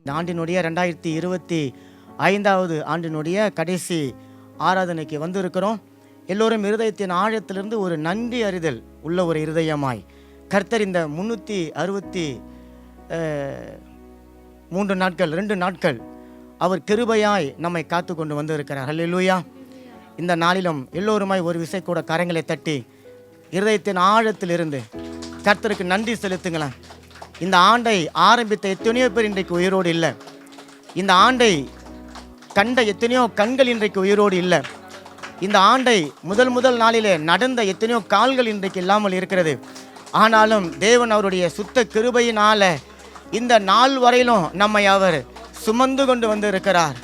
இந்த ஆண்டினுடைய 2025 ஆண்டினுடைய கடைசி ஆராதனைக்கு வந்திருக்கிறோம். எல்லோரும் இருதயத்தின் ஆழத்திலிருந்து ஒரு நன்றி அறிதல் உள்ள ஒரு இருதயமாய் கர்த்தர் இந்த 363 நாட்கள் 2 நாட்கள் அவர் கிருபையாய் நம்மை காத்து கொண்டு வந்திருக்கிறார். ஹல்லேலூயா. இந்த நாளிலும் எல்லோருமாய் ஒரு விசை கூட கரங்களை தட்டி இருதயத்தின் ஆழத்திலிருந்து கர்த்தருக்கு நன்றி செலுத்துங்களேன். இந்த ஆண்டை ஆரம்பித்த எத்தனையோ பேர் இன்றைக்கு உயிரோடு இல்லை. இந்த ஆண்டை கண்ட எத்தனையோ கண்கள் இன்றைக்கு உயிரோடு இல்லை. இந்த ஆண்டை முதல் நாளிலே நடந்த எத்தனையோ கால்கள் இன்றைக்கு இல்லாமல் இருக்கிறது. ஆனாலும் தேவன் அவருடைய சுத்த கிருபையினால இந்த நாள் வரையிலும் நம்மை அவர் சுமந்து கொண்டு வந்து இருக்கிறார்.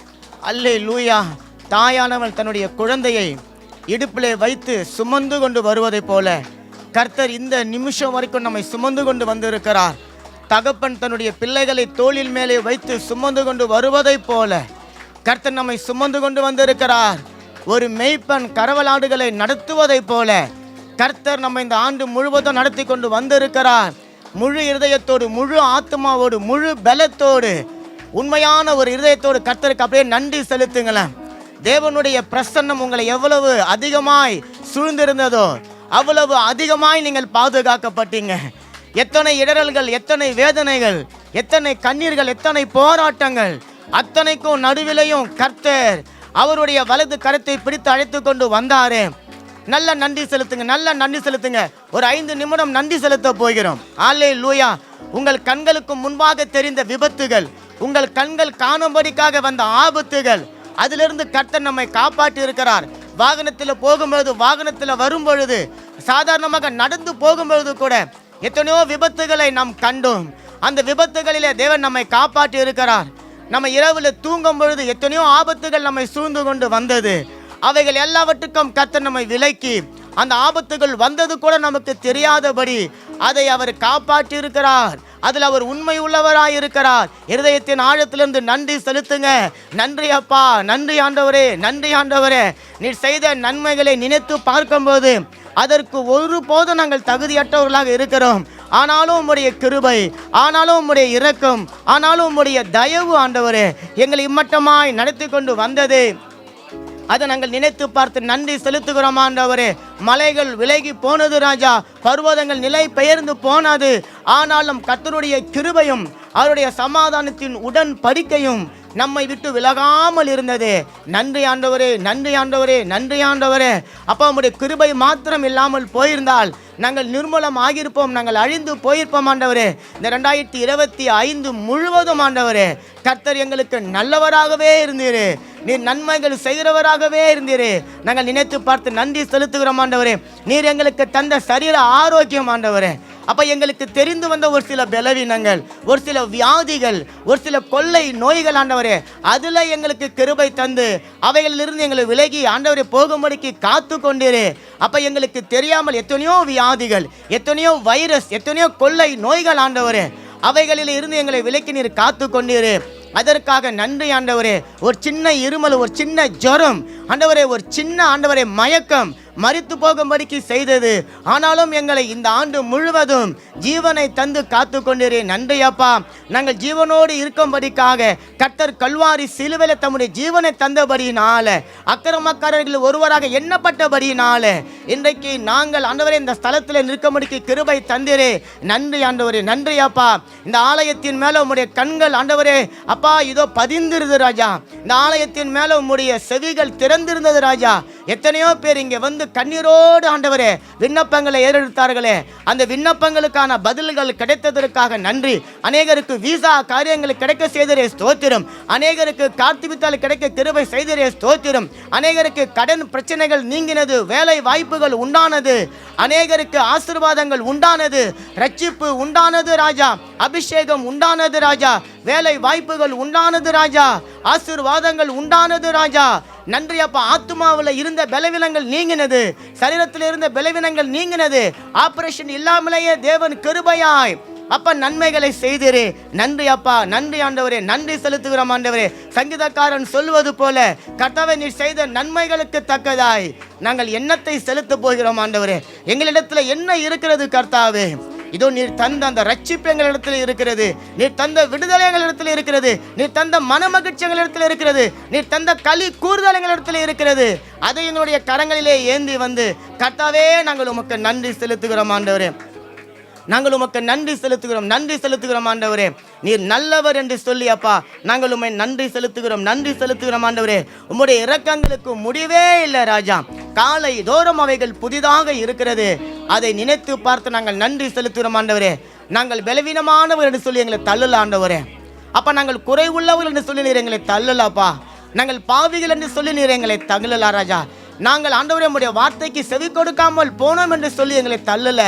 அல்லேலூயா. தாயானவள் தன்னுடைய குழந்தையை இடுப்பிலே வைத்து சுமந்து கொண்டு வருவதை போல கர்த்தர் இந்த நிமிஷம் வரைக்கும் நம்மை சுமந்து கொண்டு வந்திருக்கிறார். தகப்பன் தன்னுடைய பிள்ளைகளை தோளில் மேலே வைத்து சுமந்து கொண்டு வருவதை போல கர்த்தர் நம்மை சுமந்து கொண்டு வந்திருக்கிறார். ஒரு மேய்ப்பன் கரவலாடுகளை நடத்துவதை போல கர்த்தர் நம்ம இந்த ஆண்டு முழுவதும் நடத்தி கொண்டு வந்திருக்கிறார். முழு இருதயத்தோடு, முழு ஆத்மாவோடு, முழு பலத்தோடு, உண்மையான ஒரு இருதயத்தோடு கர்த்தருக்கு அப்படியே நன்றி செலுத்துங்களேன். தேவனுடைய பிரசன்னம் உங்களை எவ்வளவு அதிகமாய் சூழ்ந்திருந்ததோ அவ்வளவு அதிகமாய் நீங்கள் பாதுகாக்கப்பட்டீங்க. எத்தனை இடரல்கள், எத்தனை வேதனைகள், எத்தனை கண்ணீர்கள், எத்தனை போராட்டங்கள், அத்தனைக்கும் நடுவிலையும் கர்த்தர் அவருடைய வலது கரத்தை பிடித்து அழைத்து கொண்டு வந்தாரே. நல்ல நன்றி செலுத்துங்க, நல்ல நன்றி செலுத்துங்க. ஒரு 5 நிமிடம் நன்றி செலுத்த போகிறோம். அல்லேலூயா. உங்கள் கண்களுக்கு முன்பாக தெரிந்த விபத்துகள், உங்கள் கண்கள் காணும்படிக்காக வந்த ஆபத்துகள், அதிலிருந்து கர்த்தர் நம்மை காப்பாற்றி இருக்கிறார். வாகனத்தில் போகும்பொழுது, வாகனத்தில் வரும்பொழுது, சாதாரணமாக நடந்து போகும்பொழுது கூட எத்தனையோ விபத்துகளை நாம் கண்டோம். அந்த விபத்துகளிலே தேவன் நம்மை காப்பாற்றி இருக்கிறார். நம்ம இரவில் தூங்கும் பொழுது எத்தனையோ ஆபத்துகள் நம்மை சூழ்ந்து கொண்டு வந்தது. அவைகள் எல்லாவற்றுக்கும் கர்த்தர் நம்மை விலக்கி அந்த ஆபத்துகள் வந்தது கூட நமக்கு தெரியாதபடி அதை அவர் காப்பாற்றி இருக்கிறார். அதில் அவர் உண்மை உள்ளவராய் இருக்கிறார். இருதயத்தின் ஆழத்திலிருந்து நன்றி செலுத்துங்க. நன்றி அப்பா, நன்றி ஆண்டவரே, நன்றி ஆண்டவரே. நீர் செய்த நன்மைகளை நினைத்து பார்க்கும்போது அதற்கு ஒருபோதும் நாங்கள் தகுதியற்றவர்களாக இருக்கிறோம். ஆனாலும் உம்முடைய கிருபை, ஆனாலும் உம்முடைய இரக்கம், ஆனாலும் உம்முடைய தயவு ஆண்டவரே எங்களை இம்மட்டமாய் நடத்தி கொண்டு வந்தது. அதை நாங்கள் நினைத்து பார்த்து நன்றி செலுத்துகிறோம் ஆண்டவரே. மலைகள் விலகி போனது ராஜா, பர்வதங்கள் நிலை பெயர்ந்து போனது. ஆனாலும் கர்த்தருடைய கிருபையும் அவருடைய சமாதானத்தின் உடன் படிக்கையும் நம்மை விட்டு விலகாமல் இருந்தது. நன்றி ஆண்டவரே, நன்றி ஆண்டவரே, நன்றி ஆண்டவரே. அப்போ உம்முடைய கிருபை மாத்திரம் இல்லாமல் போயிருந்தால் நாங்கள் நிர்மூலம் ஆகியிருப்போம், நாங்கள் அழிந்து போயிருப்போம் ஆண்டவரே. இந்த 2025 முழுவதும் ஆண்டவரே கர்த்தர் எங்களுக்கு நல்லவராகவே இருந்தீர். நீர் நன்மைகள் செய்கிறவராகவே இருந்தீர். நாங்கள் நினைத்து பார்த்து நன்றி செலுத்துகிறோம் ஆண்டவரே. நீர் எங்களுக்கு தந்த சரீர ஆரோக்கியம் ஆண்டவரே. அப்போ எங்களுக்கு தெரிந்து வந்த ஒரு சில பலவீனங்கள், ஒரு சில வியாதிகள், ஒரு சில கொள்ளை நோய்கள் ஆண்டவரே, அதில் எங்களுக்கு கிருபை தந்து அவைகளிலிருந்து எங்களை விலகி ஆண்டவரே போகும்படிக்கு காத்து கொண்டீரே. அப்போ எங்களுக்கு தெரியாமல் எத்தனையோ வியாதிகள், எத்தனையோ வைரஸ், எத்தனையோ கொள்ளை நோய்கள் ஆண்டவரே, அவைகளில் இருந்து எங்களை விலக்கி நீர் காத்து கொண்டீரே. அதற்காக நன்றி ஆண்டவரே. ஒரு சின்ன இருமல், ஒரு சின்ன ஜுரம் ஆண்டவரே, ஒரு சின்ன ஆண்டவரே மயக்கம் மரித்து போகும்படிக்கு செய்தது. ஆனாலும் எங்களை இந்த ஆண்டு முழுவதும் ஜீவனை தந்து காத்து கொண்டீரே. நன்றி அப்பா. நாங்கள் ஜீவனோடு இருக்கும்படிக்காக கர்த்தர் கல்வாரி சிலுவையில தம்முடைய ஜீவனை தந்தபடியினால, அக்கிரமக்காரர்கள் ஒருவராக எண்ணப்பட்டபடியினால இன்றைக்கு நாங்கள் ஆண்டவரே இந்த ஸ்தலத்தில் நிற்கும்படிக்கு கிருபை தந்தீரே. நன்றி ஆண்டவரே, நன்றி அப்பா. இந்த ஆலயத்தின் மேல உம்முடைய கண்கள் ஆண்டவரே அப்பா இதோ பதிந்திருது ராஜா. இந்த ஆலயத்தின் மேல உம்முடைய செவிகள் திறந்திருந்தது ராஜா. எத்தனையோ பேர் இங்கே வந்து கண்ணீரோடு ஆண்டவரே விண்ணப்பங்களை ஏறெடுத்தார்களே, அந்த விண்ணப்பங்களுக்கான பதில்கள் கிடைத்ததற்காக நன்றி. அநேகருக்கு வீசா காரியங்கள் கிடைக்க செய்தரே ஸ்தோத்திரம். அநேகருக்கு கார்த்திபித்தால் கிடைக்க கிருபை செய்தரே ஸ்தோத்திரம். அநேகருக்கு கடன் பிரச்சனைகள் நீங்கினது, வேலை வாய்ப்புகள் உண்டானது, அநேகருக்கு ஆசீர்வாதங்கள் உண்டானது, ரட்சிப்பு உண்டானது ராஜா, அபிஷேகம் உண்டானது ராஜா, வேலை வாய்ப்புகள் உண்டானது ராஜா, ஆசீர்வாதங்கள் உண்டானது ராஜா. நன்றி அப்பா. ஆத்மாவில் இருந்த பலவீனங்கள் நீங்கினது, சரீரத்தில் இருந்த பலவீனங்கள் நீங்கினது. ஆபரேஷன் இல்லாமலேயே தேவன் கிருபையாய் அப்பா நன்மைகளை செய்தீரே. நன்றி அப்பா, நன்றி ஆண்டவரே, நன்றி செலுத்துகிறோம் ஆண்டவரே. சங்கீதக்காரன் சொல்வது போல கர்த்தாவே நீர் செய்த நன்மைகளுக்கு தக்கதாய் நாங்கள் எண்ணத்தை செலுத்த போகிறோம் ஆண்டவரே. எங்களிடத்தில் என்ன இருக்கிறது கர்த்தாவே? இதோ நீர் தந்த அந்த ரட்சிப்பு எங்களிடத்தில் இருக்கிறது, நீர் தந்த விடுதலை எங்களிடத்தில் இருக்கிறது, நீர் தந்த மன மகிழ்ச்சி எங்களிடத்தில் இருக்கிறது, நீர் தந்த களி கூறுதல் எங்களிடத்தில் இருக்கிறது. அதை என்னுடைய கரங்களிலே ஏந்தி வந்து கர்த்தாவே நாங்கள் உமக்கு நன்றி செலுத்துகிறோம் ஆண்டவரே, நாங்கள் உமக்கு நன்றி செலுத்துகிறோம், நன்றி செலுத்துகிறோம் ஆண்டவரே. நீர் நல்லவர் என்று சொல்லி அப்பா நாங்கள் உம்மை நன்றி செலுத்துகிறோம், நன்றி செலுத்துகிறோம் ஆண்டவரே. உம்முடைய இரக்கங்களுக்கு முடிவே இல்லை ராஜா. காலை தோறும் அவைகள் புதிதாக இருக்கிறது. அதை நினைத்து பார்த்து நாங்கள் நன்றி செலுத்துகிறோம் ஆண்டவரே. நாங்கள் பலவீனமானவர் என்று சொல்லி எங்களை தள்ளல ஆண்டவரே. அப்பா நாங்கள் குறைவுள்ளவர்கள் என்று சொல்லி நீர் எங்களை தள்ளலாப்பா. நாங்கள் பாவிகள் என்று சொல்லி நீர் எங்களை தள்ளலா ராஜா. நாங்கள் ஆண்டவரே உம்முடைய வார்த்தைக்கு செவி கொடுக்காமல் போனோம் என்று சொல்லி எங்களை தள்ளல.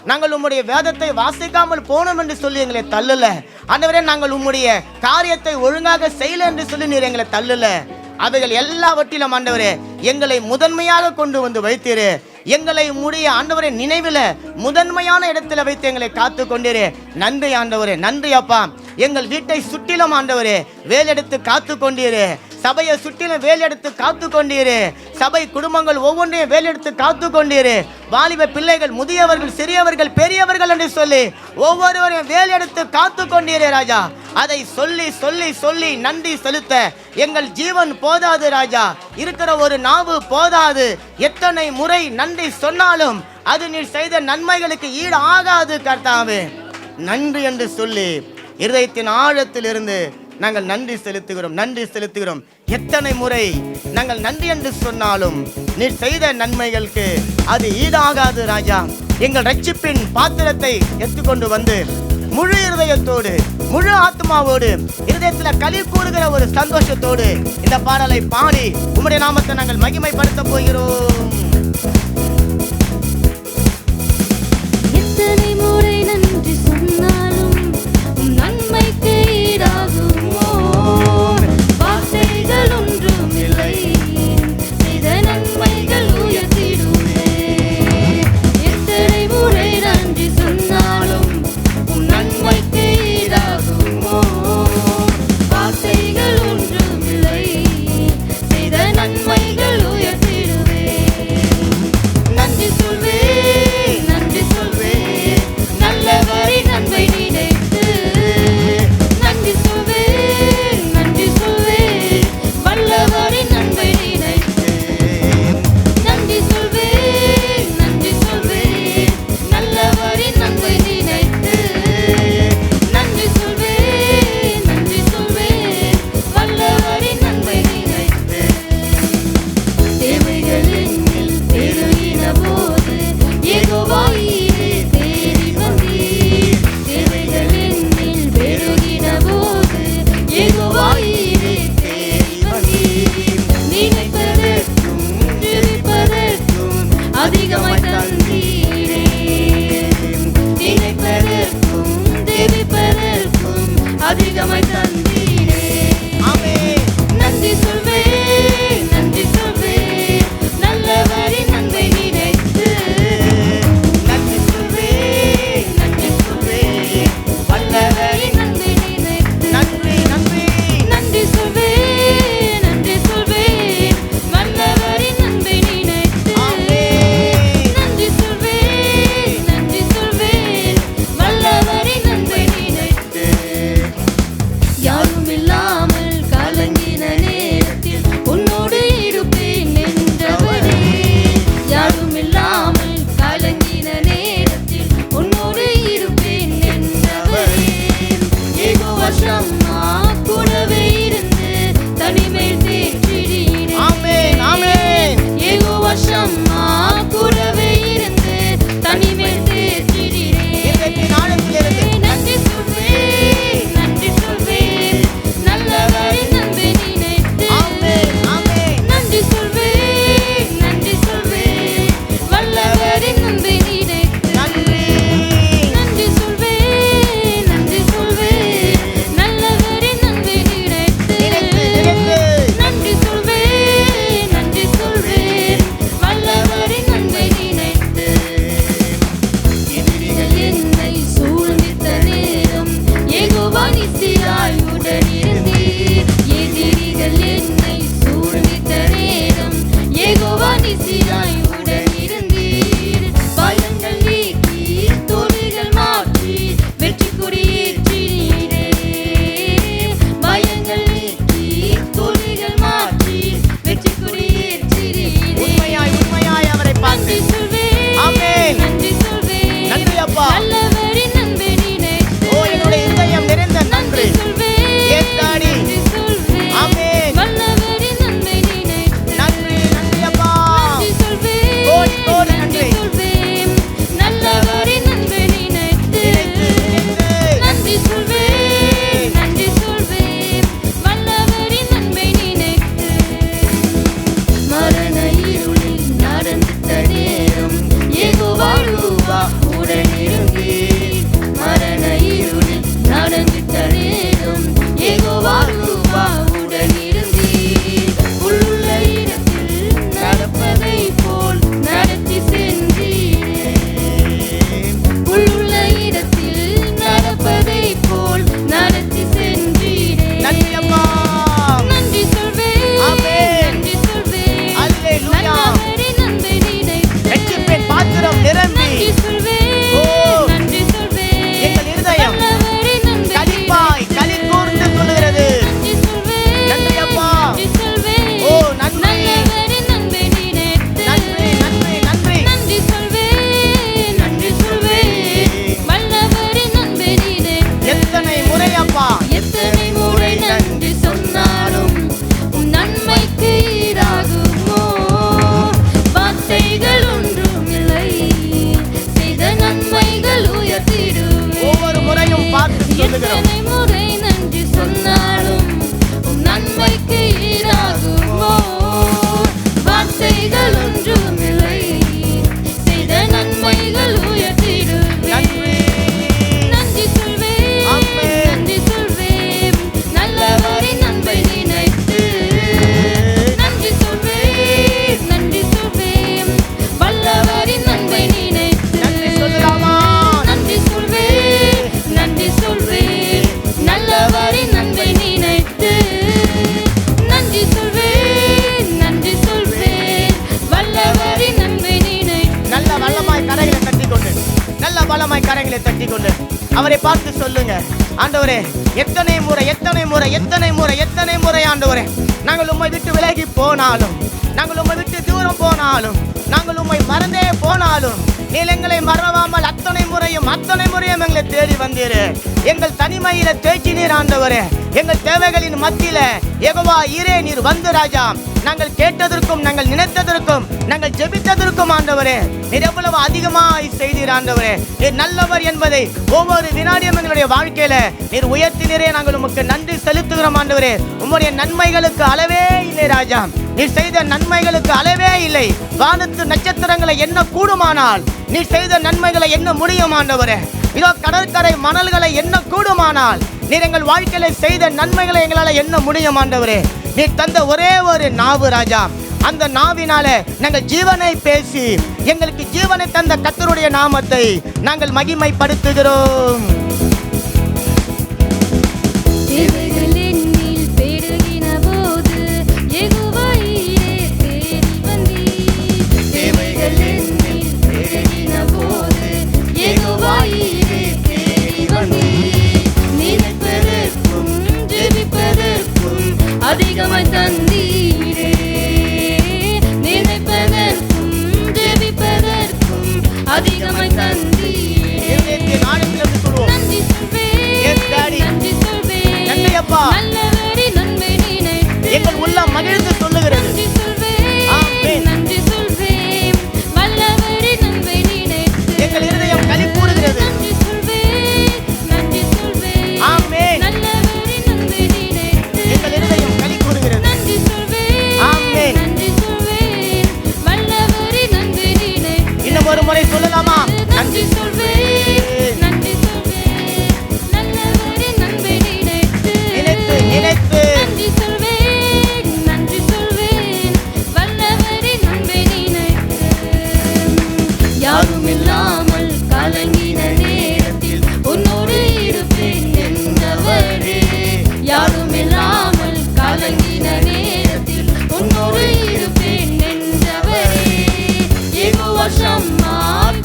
நாங்கள் உம்முடைய வேதத்தை வாசிக்காமல் போனோம் என்று சொல்லி எங்களை தள்ளல ஆண்டவரே. நாங்கள் உம்முடைய காரியத்தை ஒழுங்காக செய்யல என்று சொல்லி நீர் எங்களை தள்ளல. அவைகள் எல்லாவற்றிலும் ஆண்டவரே எங்களை முதன்மையாக கொண்டு வந்து வைத்தீரு. எங்களை உம்முடைய ஆண்டவரே நினைவில் முதன்மையான இடத்துல வைத்து எங்களை காத்து கொண்டீரே. நன்றி ஆண்டவரே, நன்றி அப்பா. எங்கள் வீட்டை சுற்றிலும் ஆண்டவரே வேலெடுத்து காத்து கொண்டீரே. சபையை சுற்றிலும் வேலெடுத்து காத்து கொண்டீரே. சபை குடும்பங்கள் ஒவ்வொன்றையும் வேலெடுத்து காத்து கொண்டீரே. வாலிப பிள்ளைகள், முதியவர்கள், சிறியவர்கள், பெரியவர்கள் என்று சொல்லி ஒவ்வொருவரையும் வேலெடுத்து காத்து கொண்டீரே ராஜா. அதை சொல்லி சொல்லி சொல்லி நன்றி செலுத்த எங்கள் ஜீவன் போதாது ராஜா. இருக்கிற ஒரு நாவு போதாது. எத்தனை முறை நன்றி சொன்னாலும் அது நீர் செய்த நன்மைகளுக்கு ஈடு ஆகாது கர்த்தாவே. நன்றி என்று சொல்லி இருதயத்தின் ஆழத்தில் இருந்து நாங்கள் நன்றி செலுத்துகிறோம், நன்றி செலுத்துகிறோம். எத்தனை முறை நாங்கள் நன்றி என்று சொன்னாலும் நீர் செய்த நன்மைகளுக்கு அது ஈடாகாது ராஜா. எங்கள் ரட்சிப்பின் பாத்திரத்தை எடுத்துக்கொண்டு வந்து முழு இருதயத்தோடு முழு ஆத்மாவோடு இருதயத்தில் களி கூறுகிற ஒரு சந்தோஷத்தோடு இந்த பாடலை பாடி உம்முடைய நாமத்தை நாங்கள் மகிமைப்படுத்த போகிறோம். எத்தனை முறை நன்றி சொன்னாலும் நன்மைக்கு ஈடாகுமோ? வார்த்தைகள் ஒன்றும் இல்லை, செய்த நன்மைகள் உயர்த்திடுமே. எத்தனை முறை நன்றி சொன்னாலும் நன்மைக்கு ஈடாகுமோ? வார்த்தைகள் ஒன்றும் இல்லை, செய்த நன்மைகள் உயர்த்திடுவே. நன்றி சொல்வேன், நன்றி சொல்வேன், நல்லவரின் அன்பை நினைத்து. நன்றி சொல்வேன், நன்றி சொல்வேன், வல்லவரின் அன்பை நினைத்து. நன்றி சொல்வேன், நன்றி சொல்வேன், நல்லவரின் அன்பை நினைத்து. நன்றி சொல்வேன், நன்றி சொல்வேன், வல்லவரின் அன்பை நினைத்து. தேவைகள் என்னில் பெருகின போது யெகோவா ஈரே தேடி வந்தீர். தேவைகள் என்னில் பெருகின போது யெகோவா ஈரே தேடி வந்தீர். நினைப்பதற்கும் ஜெபிப்பதற்கும் அதிகமாய் தந்தீரே. நினைப்பதற்கும் ஜெபிப்பதற்கும் அதிகமாய் தந்தீரே. ஆமென். நன்றி சொல்வேன், நன்றி சொல்வேன், நல்லவரின் அன்பை நினைத்து. நன்றி சொல்வேன், நன்றி சொல்வேன், வல்லவரின் அன்பை நினைத்து. நன்றி நன்றி. நன்றி சொல்வேன், நன்றி சொல்வேன், வல்லவரின் அன்பை நினைத்து. ஆமென். நன்றி சொல்வேன், நன்றி சொல்வேன், வல்லவரின் அன்பை நினைத்து. யாரும் இல்லாமல் கலங்கின நேரத்தில் உன்னோடு இருப்பேன் என்றவரே. யாரும் இல்லாமல் கலங்கின நேரத்தில் உன்னோடு இருப்பேன் என்றவரே. யெகோவா ஷம்மா கூடவே இருந்து தனிமேல் தேற்றினீரே. ஆமென், ஆமென். யெகோவா ஷம்மா கூடவே இருந்து தனிமேல் தேற்றினீரே. இருதயத்தின் ஆழத்திலிருந்து நன்றி சொல்வேன், நன்றி சொல்வேன், நல்லவரின் அன்பை நினைத்து. ஆமென், ஆமென். நன்றி சொல்வேன், நன்றி சொல்வேன், வல்லவரின் அன்பை நினைத்து. நன்றி. நன்றி சொல்வேன், நன்றி சொல்வேன், நல்லவரின் யெகோவா ரூபா உடனிருந்தீர். உள்ளுள்ள இடத்தில் நடப்பதைப் போல் நடத்தி சென்றீரே. உள்ளுள்ள இடத்தில் நடப்பதைப் போல் நடத்தி சென்றீரே. நன்றி அப்பா. நன்றி சொல்வேன். ஆமென். நன்றி சொல்வேன். அல்லேலூயா. நல்லவரே நன்மை நினைத்து. ரட்சிப்பின் பாத்திரம் நிரம்பி நன்றி சொல்வேன். ஓ. நன்றி சொல்வேன். எங்கள் இருதயம் நல்லவரே நன்மை களிப்பாய் களி கூர்ந்து சொல்லுகிறது. நன்றி சொல்வேன். நன்றி அப்பா. நன்றி சொல்வேன். ஓ, நன்றி. நல்லவரே நன்மை நினைத்து. நன்றி நன்றி நன்றி. நன்றி சொல்வேன். நன்றி சொல்வேன். வல்லவரே நன்மை நினைத்து. எத்தனை முறை அப்பா, எத்தனை முறை நன்றி சொன்னாலும் உன் நன்மைக்கு ஈடாகுமோ? வார்த்தைகள் ஒன்றும் இல்லை, செய்த நன்மைகள் உயர்த்திடுவே. ஒவ்வொரு முறையும் பார்த்து சொல்லுகிறோம். எத்தனை முறை நன்றி சொன்னாலும் உன் நன்மைக்கு ஈடாகுமோ? வார்த்தைகள் ஒன்றும் இல்லை, செய்த நன்மைகள் உயர்த்திடுவே. நன்றி. நன்றி சொல்வேன். ஆமென். நன்றி சொல்வேன். நல்லவரே நன்மை நினைத்து. நன்றி சொல்வேன். நன்றி சொல்வேன். வல்லவரே நன்மை நினைத்து. நன்றி சொல்லலாமா? நன்றி சொல்வேன். நன்றி சொல்வேன். நல்லவரே நன்மை நினைத்து. நன்றி சொல்வேன். நன்றி சொல்வேன். வல்லவரே நன்மை நினைத்து. நல்ல வல்லமாய் கரைகளை தட்டிக்கொண்டு, நல்ல பலமாய் கரைகளை தட்டிக்கொண்டு அவரை பார்த்து சொல்லுங்க, ஆண்டவரே எத்தனை முறை எத்தனை முறை எத்தனை முறை எத்தனை முறை ஆண்டவரே நாங்கள் உம்மை விட்டு விலகி போனாலும், நாங்கள் உம்மை விட்டு தூரம் போனாலும், நாங்கள் உம்மை மறந்தே போனாலும் நீர் எங்களை மறவாமல் அத்தனை முறையும் எங்களை தேடி வந்தீரு. எங்கள் தனிமையில தேய்ச்சினீர் ஆண்டவரே. எங்கள் தேவைகளின் மத்தியில யெகோவா ஈரே நீர் வந்து ராஜா, நாங்கள் கேட்டதற்கும் நாங்கள் நினைத்ததற்கும் நாங்கள் ஜெபித்ததற்கும் ஆண்டவரே நீர் எவ்வளவு அதிகமாய் செய்தீர் ஆண்டவரே. நீர் நல்லவர் என்பதை ஒவ்வொரு வினாடியும் எங்களுடைய வாழ்க்கையில நீர் உயர்த்தினரே. நாங்கள் உமக்கு நன்றி செலுத்துகிறோம் ஆண்டவரே. உம்முடைய நன்மைகளுக்கு அளவே இல்லை ராஜா. நீர் செய்த நன்மைகளுக்கு அளவே இல்லை. வானத்து நட்சத்திரங்களை என்ன கூடுமானால் நீர் செய்த நன்மைகளை என்ன முடியும் ஆண்டவரே. இதோ கடற்கரை மணல்களை என்ன கூடுமானால் நீர் எங்கள் வாழ்க்கையில செய்த நன்மைகளை எங்களால் என்ன முடியும் ஆண்டவரே. நீர் தந்த ஒரே ஒரு நாவு ராஜா, அந்த நாவினால நாங்கள் ஜீவனை பேசி எங்களுக்கு ஜீவனை தந்த கர்த்தருடைய நாமத்தை நாங்கள் மகிமைப்படுத்துகிறோம். தேவைகள் என்னில் பெருகின போது யெகோவா ஈரே தேடி வந்தீர். தேவைகள் என்னில் பெருகின போது யெகோவா ஈரே தேடி வந்தீர். நினைப்பதற்கும் ஜெபிப்பதற்கும் அதிகமாய் தந்தீரே. நினைப்பதற்கும் ஜெபிப்பதற்கும் அதிகமாய் தந்தீரே. நாடுகளிலிருந்து சொல்வோம். நன்றி சொல்வேன். Yes, Daddy. நன்றி சொல்வேன். நன்றி அப்பா. நல்லவரே நன்மை நினைத்து. எங்கள் உள்ளம் மகிழ்ந்து சொல்லுகிறது. நன்றி சொல்வேன். ஆமென். நன்றி சொல்வேன். வல்லவரே நன்மை நினைத்து. எங்கள் இருதயம் களி கூறுகிறது. நன்றி சொல்வேன். நன்றி சொல்வேன். ஆமென். நல்லவரே நன்மை நினைத்து. எங்கள் இருதயம் களி கூறுகிறது. நன்றி சொல்வேன். ஆமென். நன்றி சொல்வேன். வல்லவரே நன்மை நினைத்து. இன்னும் ஒரு முறை சொல்லலாமா? நன்றி சொல்வேன். நன்றி சொல்வேன். நல்லவரே நன்மை நினைத்து. நினைத்து நினைத்து நன்றி சொல்வேன். நன்றி சொல்வேன். வல்லவரே நன்மை நினைத்து. யாரும் இல்லாமல் கலங்கின நேரத்தில் உன்னோடு இருப்பேன் என்றவரே. யாரும் இல்லாமல் கலங்கின நேரத்தில் உன்னோடு இருப்பேன் என்றவரே. யெகோவா ஷம்மா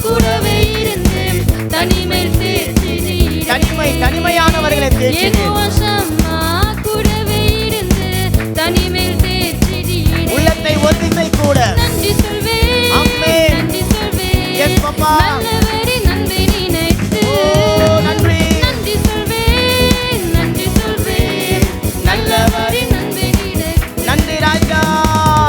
கூடவே இருந்து தனிமையில் தேற்றினீரே. தனிமையானவர்களை தேற்றி யெகோவா ஷம்மா கூடவே இருந்து தனிமையில் தேற்றினீரே. உள்ளத்தை ஒரு திசை கூட. நன்றி சொல்வேன். ஆமென். நன்றி சொல்வேன். Yes, Papa. நல்லவரே நன்மை நினைத்து. ஓ, நன்றி. நன்றி சொல்வேன். நன்றி சொல்வேன். நல்லவரே நன்மை நினைத்து. நன்றி ராஜா.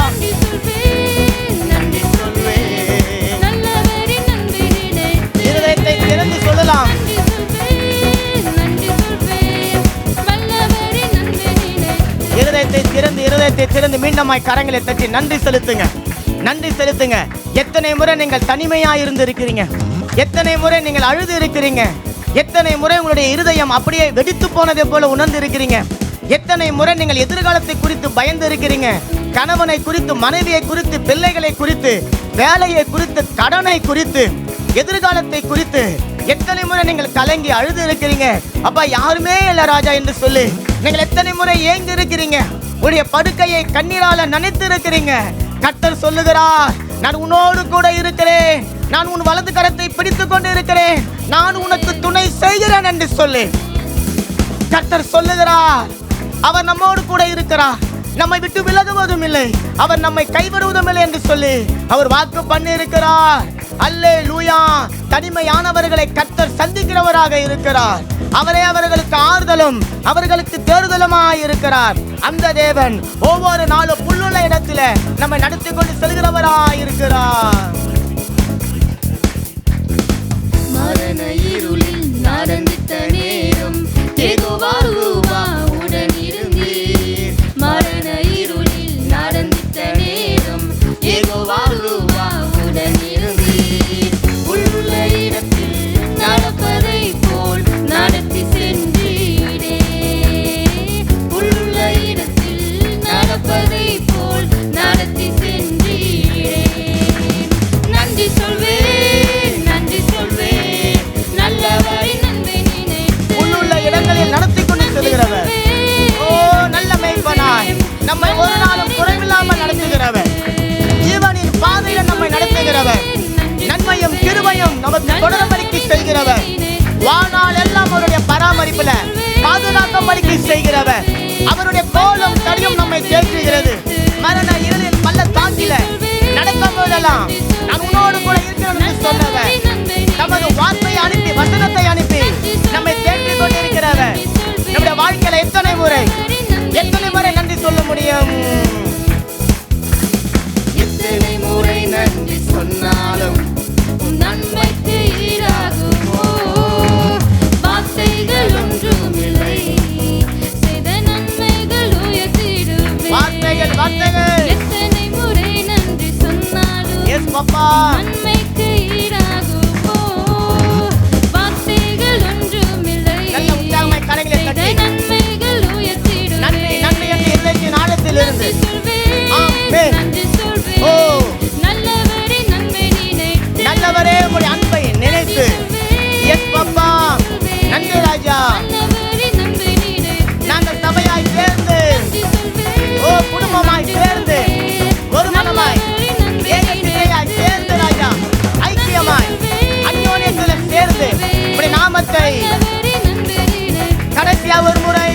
நன்றி சொல்வேன். நன்றி சொல்வேன். நல்லவரே நன்மை நினைத்து. இருதயத்தை திறந்து சொல்லலாம். நன்றி சொல்வேன். நன்றி சொல்வேன். வல்லவரே நன்மை நினைத்து. இருதயத்தை திறந்து மீண்டுமாய் கரங்களை தட்டி நன்றி செலுத்துங்க. நன்றி செலுத்துங்க. எத்தனை முறை நீங்கள் தனிமையா இருந்து இருக்கிறீங்க, எத்தனை முறை நீங்கள் அழுது இருக்கிறீங்க, எத்தனை முறை உங்களுடைய இருதயம் அப்படியே வெடித்து போனதை போல உணர்ந்து இருக்கிறீங்க? எத்தனை முறை நீங்கள் எதிர்காலத்தை குறித்து பயந்து இருக்கிறீங்க? கணவனை குறித்து, மனைவியை குறித்து, பிள்ளைகளை குறித்து, வேலையை குறித்து, கடனை குறித்து, எதிர்காலத்தை குறித்து எத்தனை முறை நீங்கள் கலங்கி அழுது இருக்கிறீங்க? அப்பா யாருமே இல்லை ராஜா என்று சொல்லி நீங்கள் எத்தனை முறை ஏங்கி இருக்கிறீங்க? உடைய படுக்கையை கண்ணீரால நனைத்து இருக்கிறீங்க. கர்த்தர் சொல்லுகிறார், நான் உன்னோடு கூட இருக்கிறேன், நான் உன் வலது கரத்தை பிடித்துக் கொண்டு இருக்கிறேன், நான் உனக்கு துணை செய்கிறேன் என்று சொல்லி கர்த்தர் சொல்லுகிறார். அவர் நம்மோடு கூட இருக்கிறார், நம்மை விட்டு விலகுவதும் இல்லை, அவர் நம்மை கைவிடுவதும் இல்லை என்று சொல்லி அவர் வாக்கு பண்ணி இருக்கிறார். அல்லேலூயா. தனிமையானவர்களை கர்த்தர் சந்திக்கிறவராக இருக்கிறார். அவரே அவர்களுக்கு ஆறுதலும் அவர்களுக்கு தேறுதலுமாய் இருக்கிறார். அந்த தேவன் ஒவ்வொரு நாளும் புல்லுள்ள இடத்துல நம்மை நடத்தி கொண்டு செல்கிறவராய் இருக்கிறார். மரண இருளில் நடந்திட்ட நேரம் யெகோவா உடன் இருந்தீர். மரண இருளில் நடந்திட்ட நேரம் யெகோவா உடன் இருந்தீர். உள்ள இடத்தில் நடப்பதை போல் நடத்தி சென்றீரே. உள்ள இடத்தில் நடப்பதை போல் நடத்தி சென்றீரே. நன்றி சொல்வேன், நன்றி சொல்வேன், நல்லவரை நன்மை நினைத்து உள்ளுள்ள இடங்களில் நடத்தி கொண்டு செல்கிறவர். ஓ நல்ல மேய்ப்பனாய் நம்மை ஒரு நாளும் குறைவில்லாமல் நடத்துகிறவர். ஜீவனின் பாதையில் நம்மை நடத்துகிறவர். நன்மையும் கிருபையும் நமக்கு தொடர்படிக்கு செய்கிறவர். வாழ்நாள் எல்லாம் அவருடைய பராமரிப்புல பாதுகாக்கும்படிக்கு செய்கிறவர். அவருடைய கோலம் தடியும் நம்மை தேற்றுகிறது. மரண இருளின் பள்ளத்தாக்கில நடக்கும் போதெல்லாம் நான் உன்னோடு கூட இருக்கிறேன் என்று சொன்னவர். நமது வார்த்தையை அனுப்பி, வசனத்தை அனுப்பி நம்மை தேற்றிக் கொண்டிருக்கிறவர். நம்முடைய வாழ்க்கையில எத்தனை முறை நன்றி சொல்ல முடியும்? எத்தனை முறை நன்றி சொன்னாலும் உன் நன்மைக்கு ஈடாகுமோ? வார்த்தைகள் ஒன்றுமில்லை, செய்த நன்மைகள் உயர்த்திடுவே. வார்த்தைகள் எத்தனை முறை நன்றி சொன்னாலும் எஸ் பாப்பா நன்மைக்கு ஈடாகுமோ? வார்த்தைகள் ஒன்றுமில்லை, நல்ல உற்சாகமாய் கரங்களை செய்த தட்டி நன்மைகள் உயர்த்திடுவே. நன்றி நன்றி என்று இருதயத்தின் ஆழத்தில் இருந்து ஆமென். நன்றி சொல்வேன், ஓ நல்லவரே நன்மை நினைத்து, நல்லவரே உங்களுடைய அன்பை நினைத்து. எஸ் பாப்பா நன்றி ராஜா. நல்லவரே நன்மை நினைத்து, நாங்கள் சபையாய் சேர்ந்து, ஓ குடும்பமாய் சேர்ந்து, ஒரு மனமாய் ஏக சிந்தையாய் சேர்ந்து ராஜா, ஐக்கியமாய் அந்யோன்யத்தில் சேர்ந்து உடைய நாமத்தை நல்லவரே நன்மை நினைத்து, கடைசியா ஒரு முறை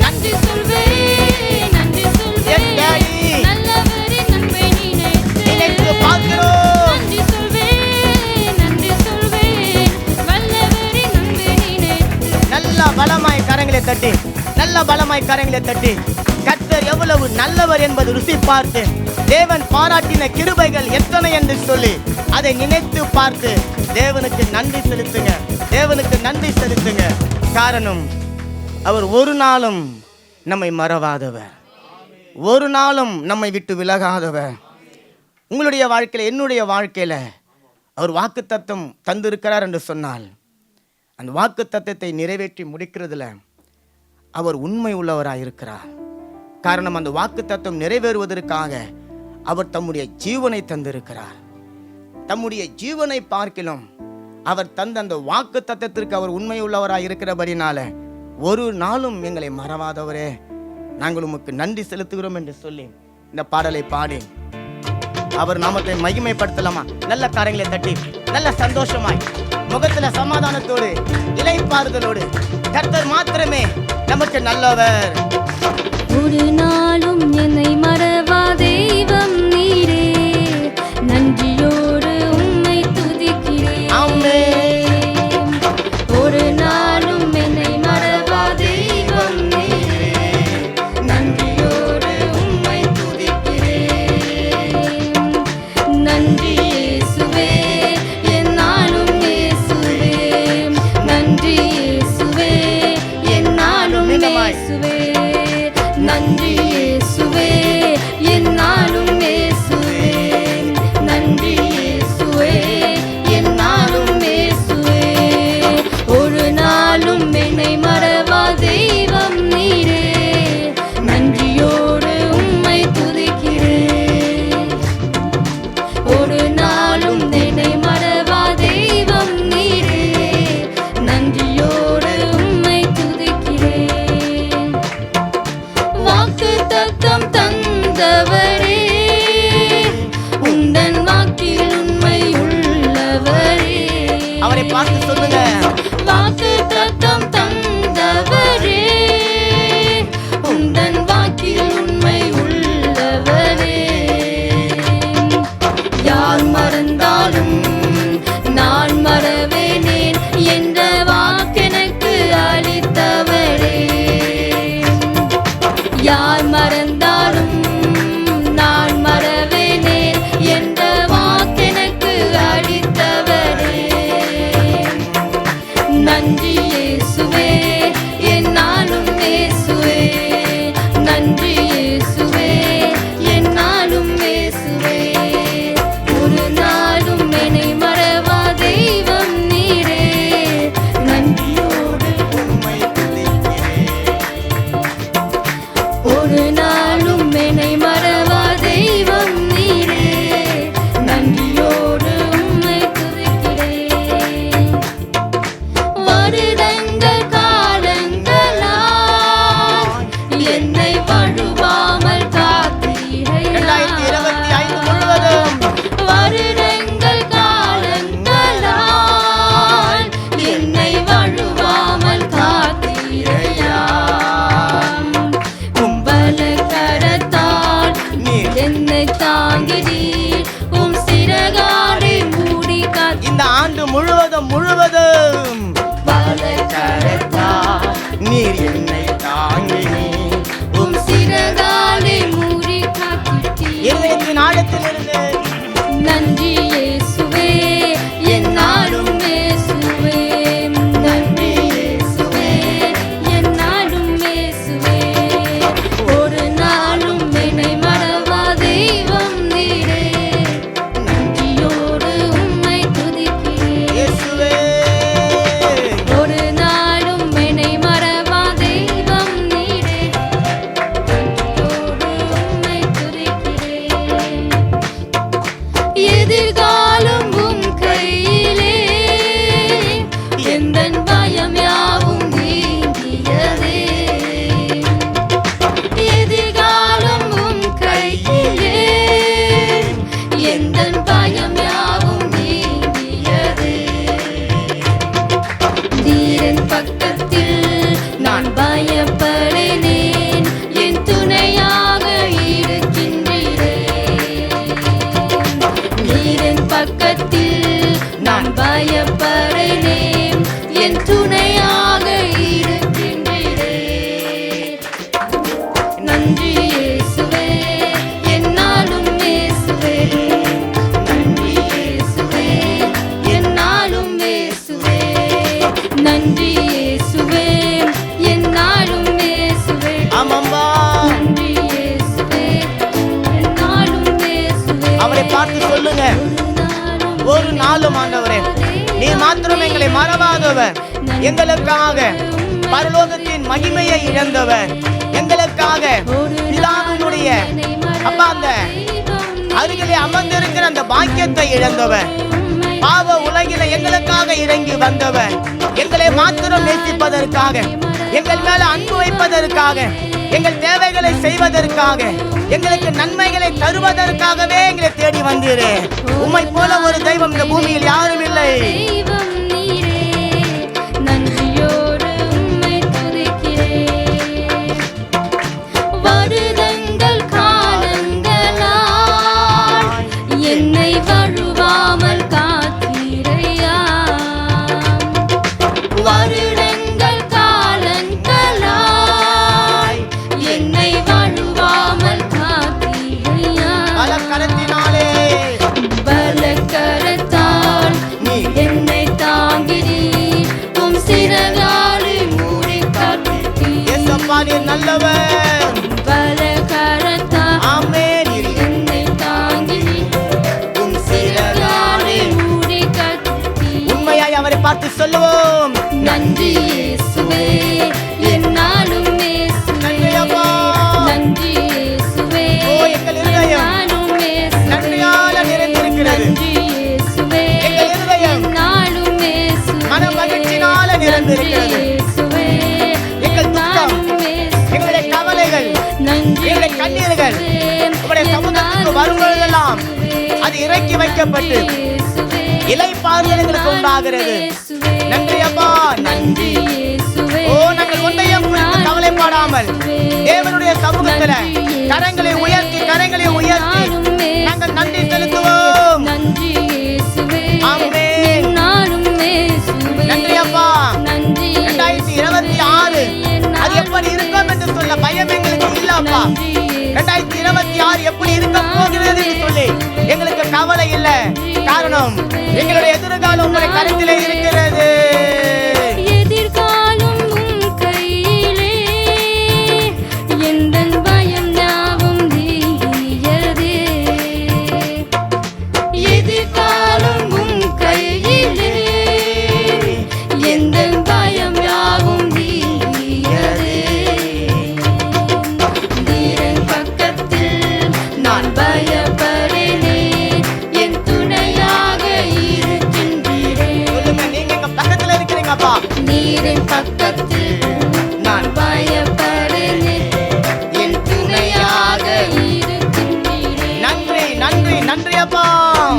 நன்றி சொல்வேன், நன்றி எஸ் சொல்வேன், டாடி நல்லவரே நன்மை நினைத்து, நினைத்து பார்க்கிறோம். நன்றி சொல்வேன், நன்றி சொல்வேன், வல்லவரே நன்மை நினைத்து. நல்ல பலமாய் கரங்களை தட்டி, நல்ல பலமாய் கரங்களை தட்டி, கர்த்தர் எவ்வளவு நல்லவர் என்பது ருசி பார்த்து, தேவன் பாராட்டின கிருபைகள் எத்தனை என்று சொல்லி அதை நினைத்து பார்த்து தேவனுக்கு நன்றி செலுத்துங்க. தேவனுக்கு நன்றி செலுத்துங்க. காரணம் அவர் ஒரு நாளும் நம்மை மறவாதவர், ஒரு நாளும் நம்மை விட்டு விலகாதவர். உங்களுடைய வாழ்க்கையில், என்னுடைய வாழ்க்கையில் அவர் வாக்குத்தத்தம் தந்திருக்கிறார் என்று சொன்னால் அந்த வாக்குத்தத்தத்தை நிறைவேற்றி முடிக்கிறதுல அவர் உண்மை உள்ளவராக இருக்கிறார். காரணம் அந்த வாக்குத்தத்தம் நிறைவேறுவதற்காக அவர் தம்முடைய ஜீவனை தந்திருக்கிறார். தம்முடைய ஜீவனை பார்க்கிலும் அவர் தந்த அந்த வாக்குத்தத்தத்திற்கு அவர் உண்மை உள்ளவராக இருக்கிறபடினால ஒரு நாளும் எங்களை மறவாதவரே, நாங்கள் உமக்கு நன்றி செலுத்துகிறோம் என்று சொல்லி இந்த பாடலை பாடி அவர் நாமத்தை மகிமைப்படுத்தலாமா? நல்ல காரங்களை தட்டி, நல்ல சந்தோஷமாய், முகத்துல சமாதானத்தோடு, இளைப்பாறுதலோடு, கர்த்தர் மாத்திரமே நமக்கு நல்லவர். ஒரு நாளும் என்னை மறவா தெய்வம் நீரே, நன்றியோடு உம்மை துதிக்கிறேன். ஆமென். ஒரு நாளும் என்னை மறவா தெய்வம் நீரே, நன்றியோடு உம்மை துதிக்கிறேன். நன்றி இயேசுவே, என்னாலும் இயேசுவே, நன்றி இயேசுவே, என்னாலும் இயேசுவே, நன்றி இயேசுவே, என்னாலும் இயேசுவே, நன்றி இயேசுவே, என்னாலும் இயேசுவே. ஒரு நாள் வலக்கரத்தால் நீர் என்னை தாங்கினீர். உம் சிறகாலே மூடி காத்திட்டீர். இருதயத்தின் ஆழத்திலிருந்து நன்றி இயேசுவே, என்னாலும் இயேசுவே. நன்றி இயேசுவே, என்னாலும் இயேசுவே. ஒரு நாளும் என்னை மறவா தெய்வம் நீரே. நன்றியோடு உம்மை துதிக்கிறேன். இயேசுவே, ஒரு நாளும் என்னை மறவா தெய்வம் நீரே. நன்றியோடு உம்மை துதிக்கிறேன். எதிர்காலம் உம் கையிலே, எந்தன் பயம் யாவும் நீங்கியதே. எதிர்காலம் உம் கையிலே, எந்தன் பயம் யாவும் நீங்கியதே. நீரின் பக்கத்தில் நான் பயப்படினேன், என் துணையாக இருக்கின்றீரே. நீரின் பக்கத்தில் நான் பயப்படினேன், என் துணையாக இருக்கின்றீரே. நன்றி இயேசுவே, என்னாலும் இயேசுவே. நன்றி இயேசுவே, என்னாலும் இயேசுவே. நன்றி இயேசுவே, என்னாலும் இயேசுவே. ஆமாம்பா, நன்றி இயேசுவே, என்னாலும் இயேசுவே. அவரை பார்த்து சொல்லுங்க, ஒரு நாளும் ஆண்டவரே நீர் மாத்திரம் எங்களை மறவாதவர், எங்களுக்காக பரலோகத்தின் மகிமையை இழந்தவர், எங்களுக்காக பிதாவினுடைய அப்பா அந்த அருகிலே அமர்ந்திருக்கிற அந்த பாக்கியத்தை இழந்தவர், பாவ உலகில எங்களுக்காக இறங்கி வந்தவர், எங்களை மாத்திரம் நேசிப்பதற்காக, எங்கள் மேல அன்பு வைப்பதற்காக, எங்கள் தேவைகளை செய்வதற்காக, எங்களுக்கு நன்மைகளை தருவதற்காகவே எங்களை தேடி வந்தீரே. உம்மை போல ஒரு தெய்வம் இந்த பூமியில் யாரும் இல்லை. தெய்வம் நீரே. நன்றியோடு உம்மை துதிக்கிறேன். வருடங்கள் காலங்களாய் என்னை வழுவாமல் காத்தீரையா. வருடங்கள் காலங்களாய் என்னை வழுவாமல் காத்தீரையா. பலக்கரத்தினாலே பலக்கரத்தால் நீர் என்னை தாங்கினீர். உம் சிறகாலே மூடி காத்தீர். இயேசப்பா நீர் நல்லவர். பலக்கரத்தால் ஆமென். நீர் என்னை தாங்கினீர். உம் சிறகாலே மூடி காத்தீர். உண்மையாய் அவரை பார்த்து சொல்லுவோம், நன்றி இயேசுவே, என்னாலும் இயேசுவே. நன்றி அப்பா. நன்றி இயேசுவே, ஓ, எங்கள் இருதயம் என்னாலும் இயேசுவே. நன்றியால நிறைந்திருக்கிறது. நன்றி இயேசுவே, எங்கள் இருதயம் என்னாலும் இயேசுவே. மன மகிழ்ச்சினால நிறைந்திருக்கிறது. நன்றி இயேசுவே, எங்கள் துக்கம், என்னாலும் இயேசுவே. எங்களுடைய கவலைகள், நன்றி எங்களுடைய கண்ணீர்கள் உங்களுடைய சமூகத்துக்கு வரும் பொழுதெல்லாம் அது இறக்கி வைக்கப்பட்டு இலைப்பாறுதல் எங்களுக்கு உண்டாகிறது. நன்றி அப்பா, நன்றி. ஓ, நாங்கள் ஒன்றையும் குறித்து கவலைப்படாமல் தேவனுடைய சமூகத்துல கரங்களை உயர்த்தி நாங்கள் நன்றி செலுத்துவோம். ஆமென். நன்றி அப்பா. 2026 அது எப்படி இருக்கும் என்று சொல்ல பயம் எங்களுக்கு இல்லப்பா. 2026 எப்படி இருக்க போகிறது என்று சொல்லி எங்களுக்கு கவலை இல்லை. காரணம் எங்களுடைய எதிர்காலம் உங்களுடைய கருத்திலே இருக்கிறது. எதிர்காலம் உம் கையிலே, எந்தன் பயம் யாவும் நீங்கியதே. எதிர்காலம் உம் கையிலே, எந்தன் பயம் யாவும் நீங்கியதே. நீரின் பக்கத்தில் நான் பயப்படினேன், என் துணையாக இருக்கின்றீரே. சொல்லுங்க, நீங்க எங்க பக்கத்துல இருக்கிறீங்கப்பா. நீரின் பக்கத்தில் நான் பயப்படினேன், என் துணையாக இருக்கின்றீரே. நன்றி நன்றி நன்றி அப்பா.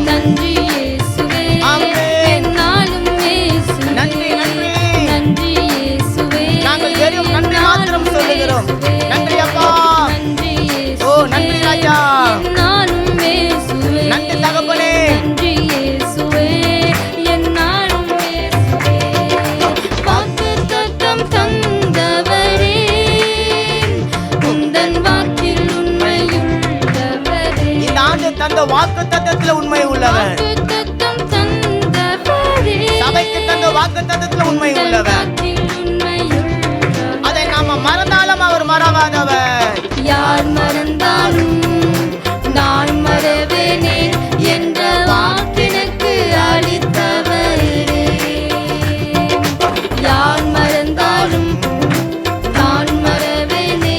நன்றி இயேசுவே, ஆமென். என்னாலும் இயேசுவே. நன்றி நன்றி. நன்றி இயேசுவே, நாங்கள் வெறும் நன்றி மாத்திரம் சொல்லுகிறோம். நன்றி அப்பா. நன்றி ஓ, நன்றி ராஜா. என்னாலும் இயேசுவே. நன்றி தகப்பனே. நன்றி இயேசுவே, என்னாலும் இயேசுவே. தந்த வாக்குத்தத்தத்தில் உண்மை உள்ளவர். வாக்குத்தத்தம் தந்தவரே, சபைக்கு தந்த வாக்குத்தத்தத்தில் உண்மை உள்ளவர். காற்றில் உண்மையுள்ளவர். அதை நாம மறந்தாலும் அவர் மறவாதவர். யார் மறந்தாலும் நான் மறவேனே என்ற வாக்கினுக்கு அளித்தவரே. யார் மறந்தாலும் நான் மறவேனே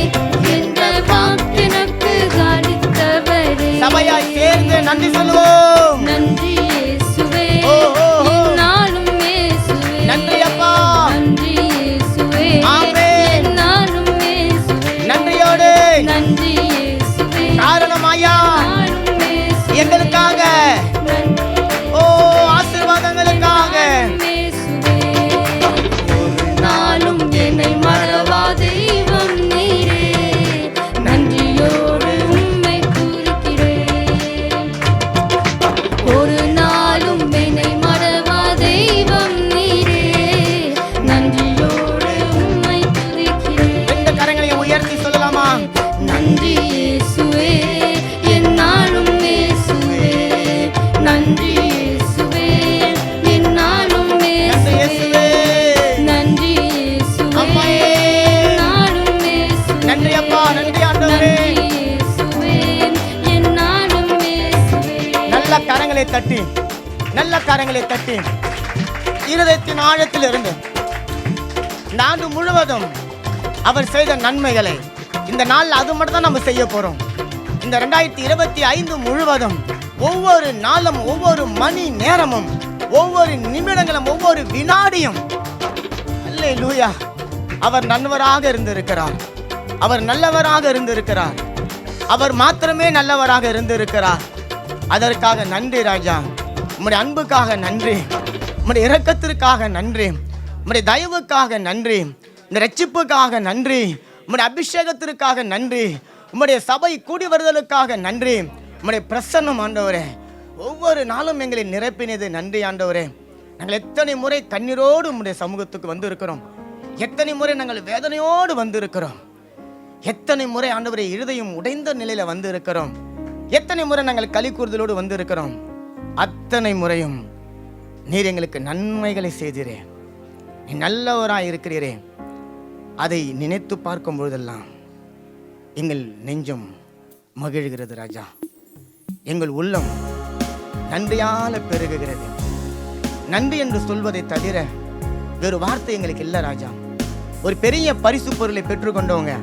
என்ற வாக்கினுக்கு அளித்தவரே. சபையாய் சேர்ந்து நன்றி சொல்லுவோம். நன்றி இயேசுவே, ஓ, ஓ, ஓ. என்னாலும் இயேசுவே. நன்றி அப்பா. நன்றி இயேசுவே, ஆமென். என்னாலும் இயேசுவே. நன்றியோடு நன்றி இயேசுவே, காரணம் ஐயா என்னாலும் இயேசுவே. எங்களுக்காக, ஓ ஆசீர்வாதங்களுக்காக இயேசுவே. ஒரு நாளும் என்னை மறவா தெய்வம் நீரே, நன்றியோடு உம்மை துதிக்கிறேன். ஒரு நாளும் என்னை மறவா தெய்வம் நீரே, நன்றியோடு உம்மை துதிக்கிறேன். ரெண்டு கரங்களையும் உயர்த்தி சொல்லலாமா? நன்றி இயேசுவே, என்னாலும் இயேசுவே. நன்றி இயேசுவே, என்னாலும் நன்றி இயேசுவே. இயேசுவே. நன்றி இயேசுவே, அம்மாயே. என்னாலும் இயேசுவே. நன்றி அப்பா, நன்றி ஆண்டவரே. நன்றி இயேசுவே, என்னாலும் இயேசுவே. நல்ல கரங்களை தட்டி, நல்ல கரங்களை தட்டி இருதயத்தின் ஆழத்தில் இருந்து இந்த ஆண்டு முழுவதும் அவர் செய்த நன்மைகளை இந்த நாள் அது மட்டும் தான் நம்ம செய்ய போறோம். இந்த 2025 முழுவதும் ஒவ்வொரு நாளும், ஒவ்வொரு மணி நேரமும், ஒவ்வொரு நிமிடங்களும், ஒவ்வொரு வினாடியும் அல்லேலூயா அவர் நல்லவராக இருந்திருக்கிறார். அவர் நல்லவராக இருந்திருக்கிறார். அவர் மாத்திரமே நல்லவராக இருந்திருக்கிறார். அதற்காக நன்றி ராஜா. உம்முடைய அன்புக்காக நன்றி, உம்முடைய இரக்கத்திற்காக நன்றி, உம்முடைய தயவுக்காக நன்றி, இந்த ரட்சிப்புக்காக நன்றி, உம்முடைய அபிஷேகத்திற்காக நன்றி, உம்முடைய சபை கூடி வருதலுக்காக நன்றி, உம்முடைய பிரசன்னம் ஆண்டவரே ஒவ்வொரு நாளும் எங்களை நிரப்பினது நன்றி ஆண்டவரே. நாங்கள் எத்தனை முறை கண்ணீரோடு உம்முடைய சமூகத்துக்கு வந்து இருக்கிறோம். எத்தனை முறை நாங்கள் வேதனையோடு வந்து இருக்கிறோம். எத்தனை முறை ஆண்டவரே இருதயம் உடைந்த நிலையில வந்து இருக்கிறோம். எத்தனை முறை நாங்கள் களி கூறுதலோடு வந்து இருக்கிறோம். அத்தனை முறையும் நீர் எங்களுக்கு நன்மைகளை செய்தீரே. நீ நல்லவராய் இருக்கிறீரே. அதை நினைத்து பார்க்கும் பொழுதெல்லாம் எங்கள் நெஞ்சம் மகிழ்கிறது ராஜா. எங்கள் உள்ளம் நன்றியால பெருகுகிறது. நன்றி என்று சொல்வதை தவிர வேறு வார்த்தை எங்களுக்கு இல்லை ராஜா. ஒரு பெரிய பரிசு பொருளை பெற்றுக்கொண்டவங்க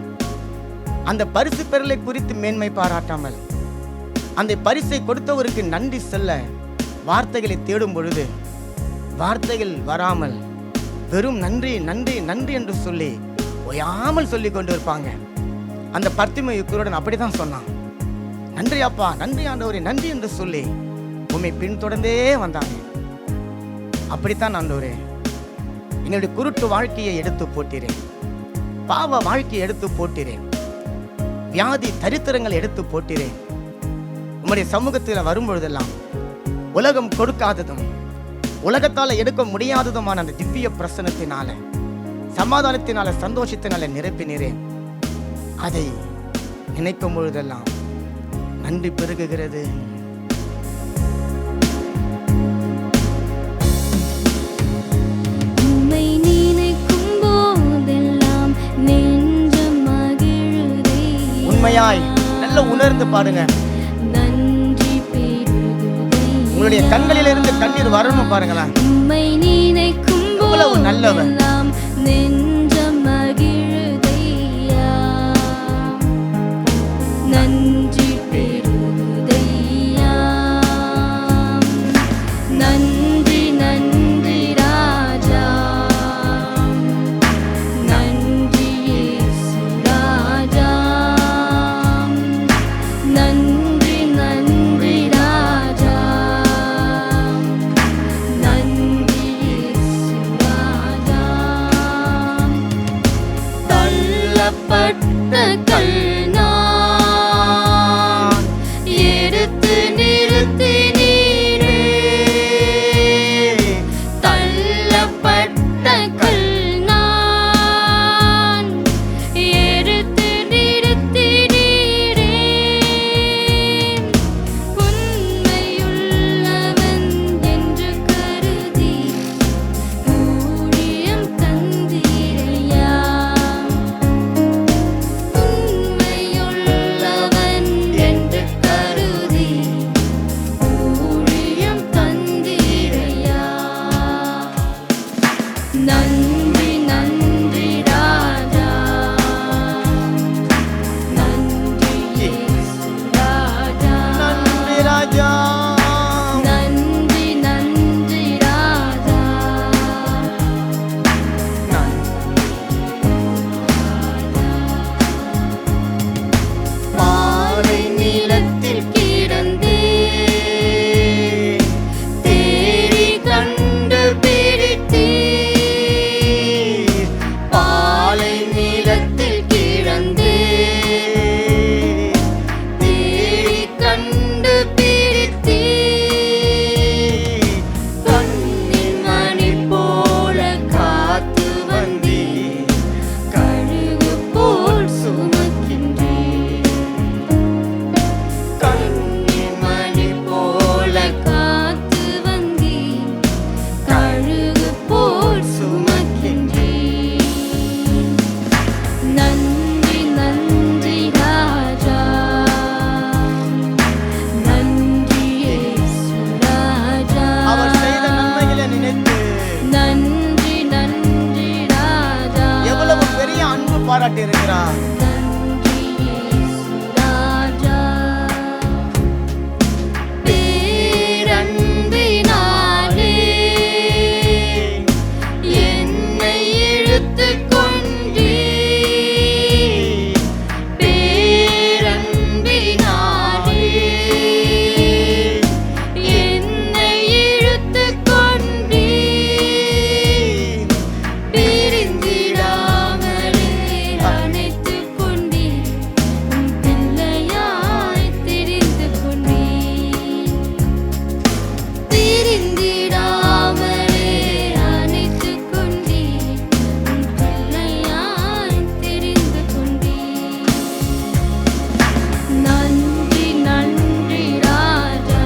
அந்த பரிசு பொருளை குறித்து மேன்மை பாராட்டாமல் அந்த பரிசை கொடுத்தவருக்கு நன்றி சொல்ல வார்த்தைகளை தேடும் பொழுது வார்த்தைகள் வராமல் வெறும் நன்றி நன்றி நன்றி என்று சொல்லி ஓயாமல் சொல்லி கொண்டு இருப்பாங்க. அந்த பர்த்திமேயு குருடன் அப்படிதான் சொன்னான். நன்றி அப்பா, நன்றி ஆண்டவரே, நன்றி என்று சொல்லி உம்மை பின்தொடர்ந்தே வந்தாங்க. அப்படித்தான் ஆண்டவரே எங்களுடைய குருட்டு வாழ்க்கையை எடுத்து போட்டிறேன். பாவ வாழ்க்கையை எடுத்து போட்டிறேன். வியாதி தரித்திரங்களை எடுத்து போட்டிறேன். உம்முடைய சமூகத்தில் வரும்பொழுதெல்லாம் உலகம் கொடுக்காததும் உலகத்தால் எடுக்க முடியாததுமான அந்த திவ்ய பிரசனத்தினால, சமாதானத்தினால, சந்தோஷத்தினால நிரப்பினேன். அதை நினைக்கும் பொழுதெல்லாம் நன்றி பெருகுகிறது. உம்மை நினைக்கும் போதெல்லாம் நெஞ்சம் மகிழுதே. உண்மையாய் நல்ல உணர்ந்து பாடுங்க. நன்றி பெருகுதே. உங்களுடைய கண்களிலிருந்து கண்ணீர் வரணும் பாருங்களேன். உம்மை நினைக்கும் எவ்வளவு நல்லவர். போதெல்லாம் நெஞ்சம் மகிழுதையா. நன்றி பெருகுதையா. நன்றி நன்றி ராஜா. நன்றி இயேசு ராஜா. நன்றி நன்றி ராஜா. நன்றி இயேசு ராஜா. தள்ளப்பட்ட கல் நான் எடுத்து நிறுத்தினீரே. தள்ளப்பட்ட கல் நான் எடுத்து நிறுத்தினீரே. உன் வருகிறார். நன்றி இயேசு ராஜா. பேரன்பினாலே என்னை இழுத்துக் கொண்டீர். பேரன்பினாலே என்னை இழுத்துக் கொண்டீர். பிரிந்திடாமலே அணைத்துக் கொண்டீர். உம் பிள்ளையாய் தெரிந்து கொண்டீர். பிரிந்திடாமலே அணைத்துக் கொண்டீர். உம் பிள்ளையாய் தெரிந்து கொண்டீர். நன்றி நன்றி ராஜா.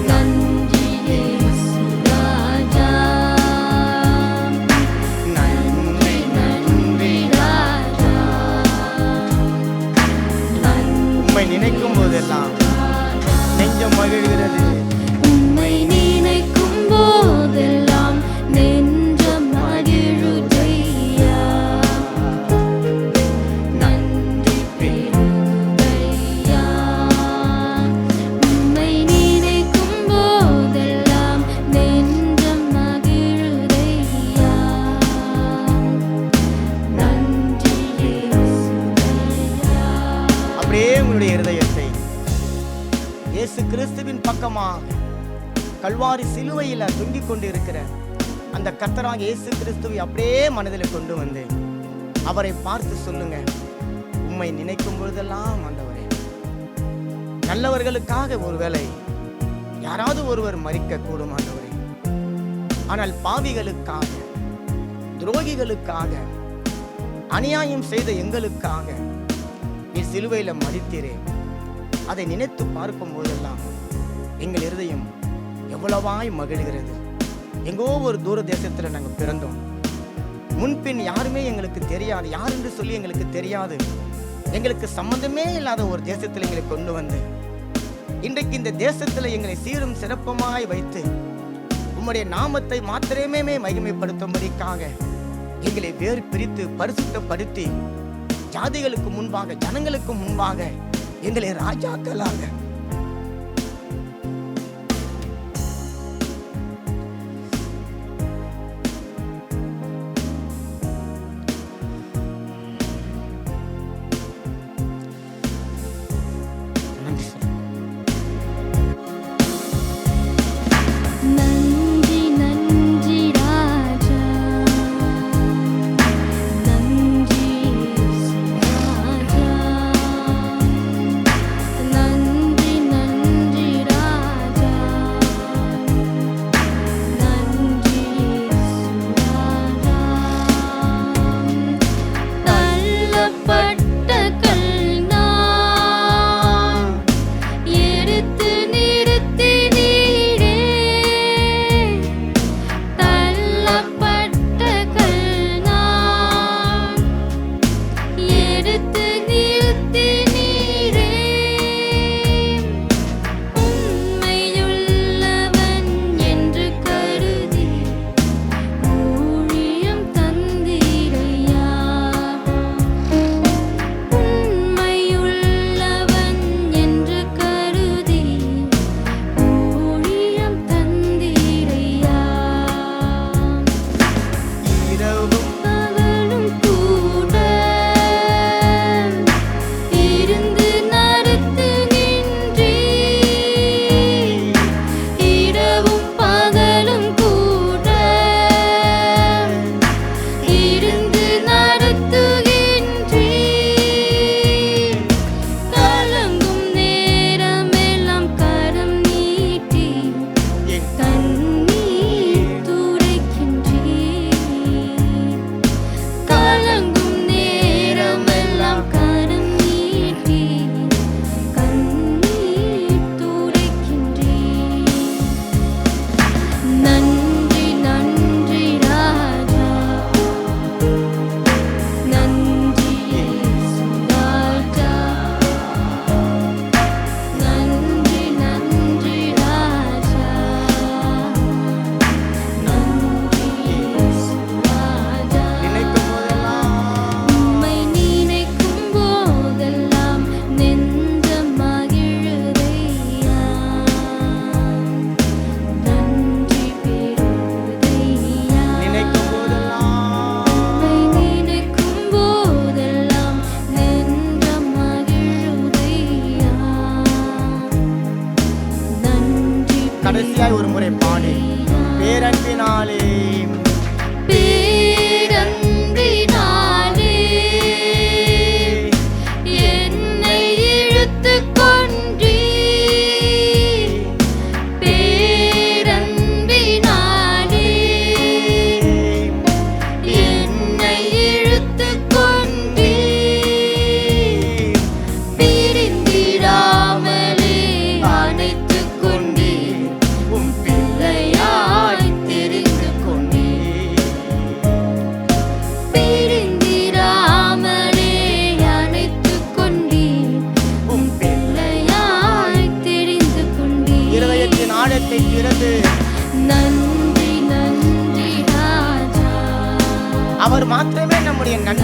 நன்றி இயேசு ராஜா. நன்றி நன்றி ராஜா. உம்மை நினைக்கும் போதெல்லாம் நெஞ்சம் மகிழ்கிறது. உம்மை நினைக்கும் போதெல்லாம் நெஞ்சம் மகிழுதையா. நன்றி பெருகுதையா. உம்மை நினைக்கும் போதெல்லாம் நெஞ்சம் மகிழுதையா. நன்றி இயேசுவையா. அப்படியே உங்களுடைய இருதயத்தை இயேசு கிறிஸ்துவின் பக்கமாக கல்வாரி சிலுவையில் தொங்கிக் கொண்டிருக்கிற அந்த கர்த்தராக இயேசு கிறிஸ்துவை அப்படியே மனதில் கொண்டு வந்து அவரை பார்த்து சொல்லுங்க, உம்மை நினைக்கும் பொழுதெல்லாம் ஆண்டவரே, நல்லவர்களுக்காக ஒருவேளை யாராவது ஒருவர் மரிக்க கூடும் ஆண்டவரே, ஆனால் பாவிகளுக்காக, துரோகிகளுக்காக, அநியாயம் செய்த எங்களுக்காக நீ சிலுவையில மரித்தீரே. அதை நினைத்து பார்க்கும் போதெல்லாம் எங்கள் இருதயம் எவ்வளவாய் மகிழ்கிறது. எங்கோ ஒரு தூர தேசத்துல நாங்கள் பிறந்தோம். முன்பின் யாருமே எங்களுக்கு தெரியாது, யார் என்று சொல்லி எங்களுக்கு தெரியாது. எங்களுக்கு சம்பந்தமே இல்லாத ஒரு தேசத்தில் எங்களை கொண்டு வந்து இன்றைக்கு இந்த தேசத்துல எங்களை சீரும் சிறப்புமாய் வைத்து உம்முடைய நாமத்தை மாத்திரமே மகிமைப்படுத்தும்படிக்காக எங்களை வேறு பிரித்து பரிசுத்தப்படுத்தி ஜாதிகளுக்கு முன்பாக, ஜனங்களுக்கு முன்பாக எங்களை ராஜாக்களாக நன்றி நன்றி ராஜா. நன்றி இயேசு ராஜா. நன்றி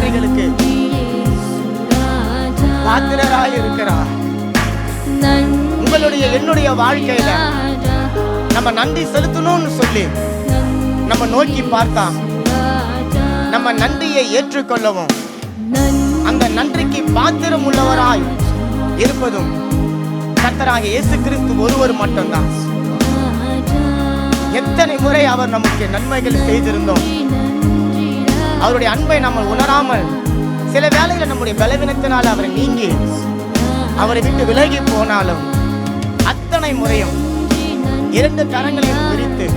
நன்றிகளுக்கு பாத்திரராய் இருக்கிறார். உங்களுடைய என்னுடைய வாழ்க்கையில நம்ம நன்றி செலுத்தணும்னு சொல்லி நம்ம நோக்கி பார்த்தா நம்ம நன்றியை ஏற்றுக்கொள்ளவும் அந்த நன்றிக்கு பாத்திரம் உள்ளவராய் இருப்பதும் கர்த்தராகிய இயேசு கிறிஸ்து ஒருவர் மட்டும்தான். எத்தனை முறை அவர் நமக்கு நன்மைகள் செய்திருந்தோம். அவருடைய அன்பை நம்ம உணராமல் சில வேளையில நம்முடைய பலவீனத்தினால் அவரை நீங்கி அவரை விட்டு விலகி போனாலும் அத்தனை முறையும் 2 கரங்களையும் பிரித்து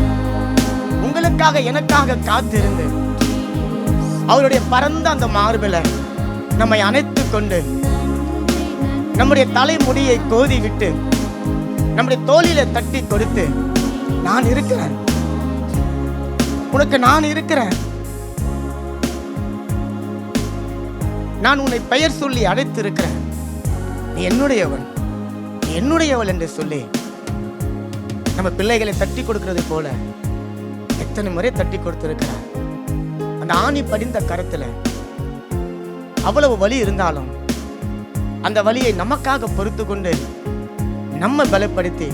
உங்களுக்காக எனக்காக காத்திருந்து அவருடைய பரந்த அந்த மார்பில நம்மை அணைத்து கொண்டு நம்முடைய தலைமுடியை கோதி விட்டு நம்முடைய தோளில தட்டி கொடுத்து, நான் இருக்கிறேன், உனக்கு நான் இருக்கிறேன், நான் உன்னை பெயர் சொல்லி அழைத்து இருக்கிறேன், நீ என்னுடையவன், நீ என்னுடையவள் என்று சொல்லி நம்ம பிள்ளைகளை தட்டி கொடுக்கிறது போல எத்தனை முறை தட்டி கொடுத்திருக்கிறார். அந்த ஆணி படிந்த கரத்துல அவ்வளவு வலி இருந்தாலும் அந்த வலியை நமக்காக பொறுத்து கொண்டு நம்ம பலப்படுத்தி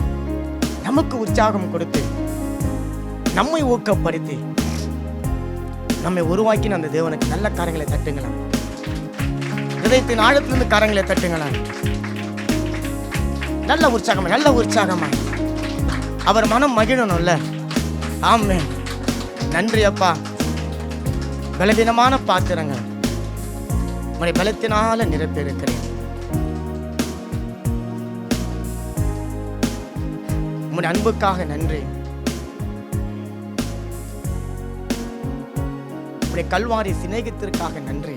நமக்கு உற்சாகம் கொடுத்து நம்மை ஊக்கப்படுத்தி நம்மை உருவாக்கின அந்த தேவனுக்கு நல்ல காரியங்களை தட்டுங்களா. இதயத்தின் ஆழத்திலிருந்து காரங்களை தட்டுங்களா. நல்ல உற்சாகமா அவர் மனம் மகிழணும்ல. ஆமென். நன்றி அப்பா. பலவீனமான பாத்திரங்கள் உங்களுடைய பலத்தினால நிரப்பி இருக்கிறேன். உங்களுடைய அன்புக்காக நன்றி. உங்களுடைய கல்வாரி சிநேகத்திற்காக நன்றி.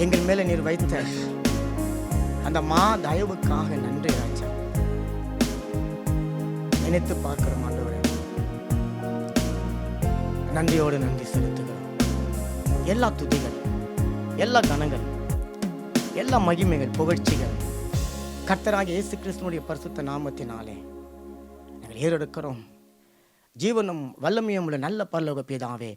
எங்கள் மேல நீர் வைத்த அந்த தயவுக்காக நன்றி ராஜா. நினைத்து பார்க்கிறோம் ஆண்டவரே, நன்றியோடு நன்றி செலுத்துகிறோம். எல்லா துதிகள், எல்லா கணங்கள், எல்லா மகிமைகள், புகழ்ச்சிகள் கர்த்தராகிய இயேசு கிறிஸ்துவினுடைய பரிசுத்த நாமத்தினாலே நாங்கள் ஏறெடுக்கிறோம். ஜீவனும் வல்லமையும் உள்ள நல்ல பரலோக பிதாவே,